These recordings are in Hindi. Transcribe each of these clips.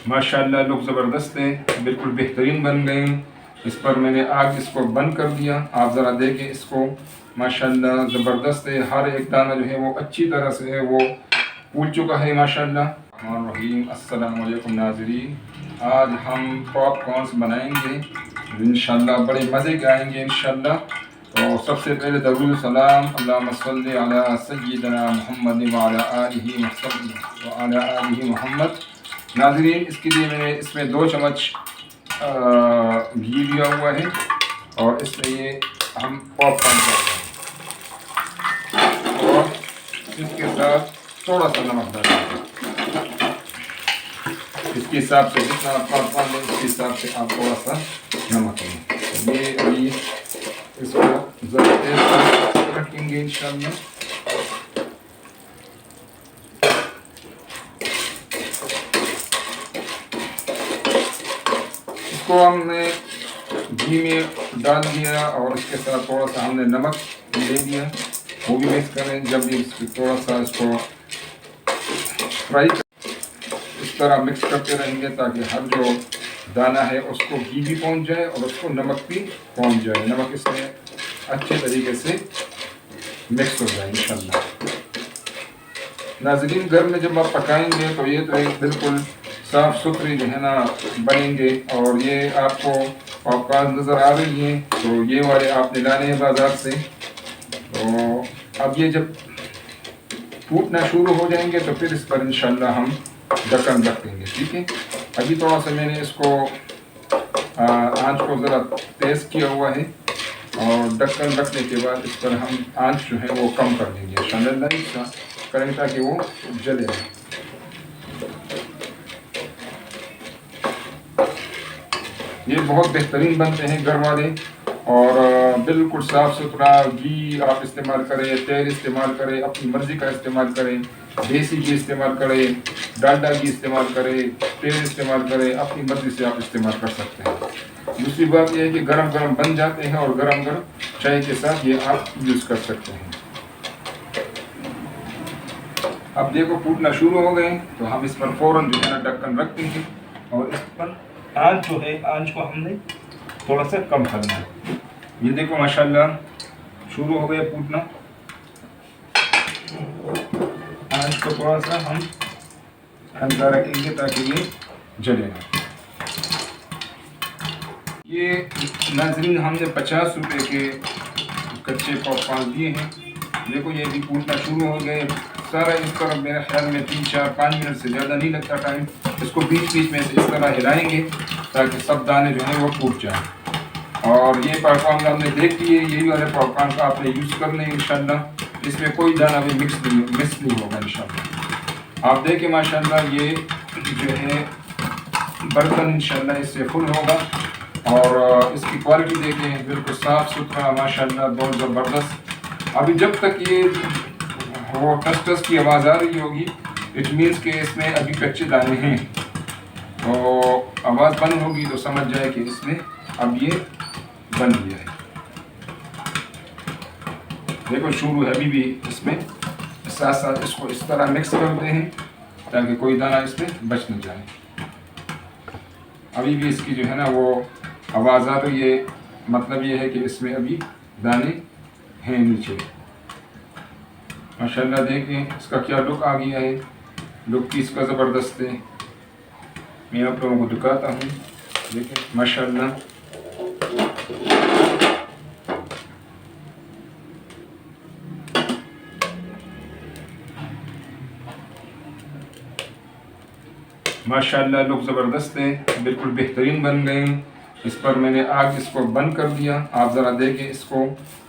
माशाल्लाह लुक ज़बरदस्त है, बिल्कुल बेहतरीन बन गए हैं। इस पर मैंने आग इसको बंद कर दिया। आप ज़रा देखें इसको, माशाल्लाह ज़बरदस्त है। हर एक दाना जो है वो अच्छी तरह से है वो फूल चुका है माशाल्लाह। रहीम अस्सलाम वालेकुम नाज़रीन, आज हम पॉपकॉर्न्स बनाएंगे इंशाल्लाह, बड़े मज़े के आएंगे इंशाल्लाह। तो सबसे पहले दरूद सलाम अल्लाहुम्मा सल्ली अला सय्यिदना मुहम्मद व अला आलिहि मुहम्मद। नाज़रीन, इसके लिए मैंने इसमें 2 चम्मच घी लिया हुआ है और इसमें ये हम पॉपकॉर्न डालेंगे और इसके साथ थोड़ा सा नमक डालेंगे। इसके हिसाब से जितना पॉपकॉर्न लें उसके हिसाब से आप थोड़ा सा नमक लें। ये अभी इसको ज़रा तेज़ रखेंगे इंशाल्लाह। इसको हमने घी में डाल दिया और इसके साथ थोड़ा सा हमने नमक ले दिया, वो भी मिक्स करें। जब भी थोड़ा सा इसको फ्राई इस तरह मिक्स करते रहेंगे ताकि हर जो दाना है उसको घी भी पहुंच जाए और उसको नमक भी पहुंच जाए, नमक इसमें अच्छे तरीके से मिक्स हो जाए इंशाल्लाह। नाज़रीन, घर में जब आप पकाएंगे तो ये तो बिल्कुल साफ़ सुथरे जो है ना बनेंगे। और ये आपको पॉपकॉर्न नज़र आ रही हैं, तो ये वाले आपने लाने हैं बाज़ार से। तो अब ये जब फूटना शुरू हो जाएंगे तो फिर इस पर इंशाल्लाह हम ढक्कन रख देंगे, ठीक है। अभी थोड़ा सा मैंने इसको आँच को ज़रा तेज़ किया हुआ है और ढक्कन रखने के बाद इस पर हम आँच जो है वो कम कर देंगे इंशाल्लाह, करेंगे ताकि वो जले नहीं। ये बहुत बेहतरीन बनते हैं घर वाले और बिल्कुल साफ़ सुथरा घी आप इस्तेमाल करें, तेल इस्तेमाल करें, अपनी मर्ज़ी का इस्तेमाल करें, देसी घी इस्तेमाल करें, डालडा घी इस्तेमाल करें, तेल इस्तेमाल करें, अपनी मर्ज़ी से आप इस्तेमाल कर सकते हैं। दूसरी बात यह है कि गरम गरम बन जाते हैं और गरम गरम चाय के साथ ये आप यूज़ कर सकते हैं। अब देखो फूटना शुरू हो गए, तो हम इस पर फ़ौरन जो है ना ढक्कन रख देंगे और इस पर आँच जो है, आँच को हमने थोड़ा सा कम करना है। ये देखो माशाल्लाह शुरू हो गया फूटना। आँच को थोड़ा सा हम हल्का रखेंगे ताकि ये जले ना। ये नाज़रीन हमने 50 रुपए के कच्चे पॉपकॉर्न दिए हैं। देखो ये भी फूटना शुरू हो गए सारा। इस तरह मेरे ख्याल में 3-4-5 मिनट से ज़्यादा नहीं लगता टाइम। इसको बीच बीच में से इस तरह हिलाएंगे ताकि सब दाने जो हैं वो फूट जाएँ। और ये पॉपकॉर्न हमने देख लिए, यही वाले पॉपकॉर्न का आपने यूज़ करना है इंशाल्लाह। इसमें कोई दाना भी मिक्स नहीं होगा इंशाल्लाह। आप देखें माशाल्लाह ये जो है बर्तन इंशाल्लाह इससे फुल होगा और इसकी क्वालिटी देखें, बिल्कुल साफ़ सुथरा माशाल्लाह, बहुत ज़बरदस्त। अभी जब तक ये वो टस टस की आवाज़ आ रही होगी इट मीन्स के इसमें अभी कच्चे दाने हैं। तो आवाज़ बंद होगी तो समझ जाए कि इसमें अब ये बन गया है। देखो शुरू है, अभी भी इसमें साथ साथ इसको इस तरह मिक्स करते हैं ताकि कोई दाना इसमें बच न जाए। अभी भी इसकी जो है ना वो आवाज़ आ रही है, मतलब ये है कि इसमें अभी दाने हैं नीचे। माशाल्लाह देखें इसका क्या लुक आ गया है, लुक भी इसका ज़बरदस्त है। मैं आप लोगों को दिखाता हूँ, देखें माशाल्लाह। माशाल्लाह लुक ज़बरदस्त है, बिल्कुल बेहतरीन बन गए हैं। इस पर मैंने आग इसको बंद कर दिया। आप ज़रा देखें इसको,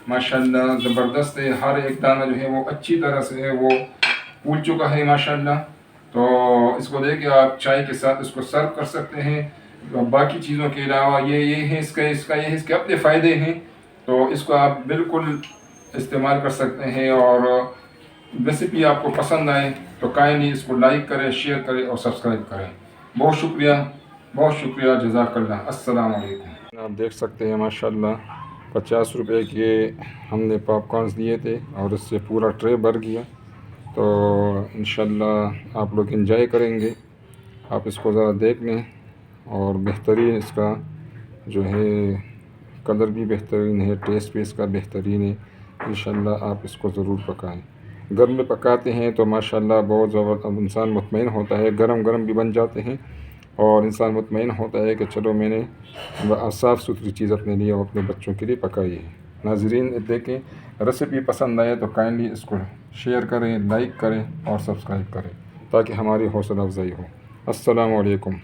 माशाल्लाह ज़बरदस्त है। हर एक दाना जो है वो अच्छी तरह से है वो फूल चुका है माशाल्लाह। तो इसको देखें आप चाय के साथ इसको सर्व कर सकते हैं। बाकी चीज़ों के अलावा ये है इसका ये है इसके अपने फ़ायदे हैं। तो इसको आप बिल्कुल इस्तेमाल कर सकते हैं। और रेसिपी आपको पसंद आए तो काइंडली इसको लाइक करें, शेयर करें और सब्सक्राइब करें। बहुत शुक्रिया, जज़ाकल्लाह। अस्सलाम वालेकुम। आप देख सकते हैं माशाल्लाह 50 रुपए के हमने पॉपकॉर्न्स दिए थे और इससे पूरा ट्रे भर गया। तो इंशाल्लाह आप लोग एंजॉय करेंगे आप इसको ज़रा देख लें और बेहतरीन इसका जो है कलर भी बेहतरीन है, टेस्ट भी इसका बेहतरीन है। इंशाल्लाह आप इसको ज़रूर पकाएं। घर में पकाते हैं तो माशाल्लाह बहुत ज़बरदस्त इंसान मुतमईन होता है, गरम गरम भी बन जाते हैं और इंसान मुतमईन होता है कि चलो मैंने साफ़ सुथरी चीज़ अपने लिए और अपने बच्चों के लिए पकाई है। नाज़रीन देखें, रेसिपी पसंद आए तो काइंडली इसको शेयर करें, लाइक करें और सब्सक्राइब करें ताकि हमारी हौसला अफजाई हो। अस्सलामु अलैकुम।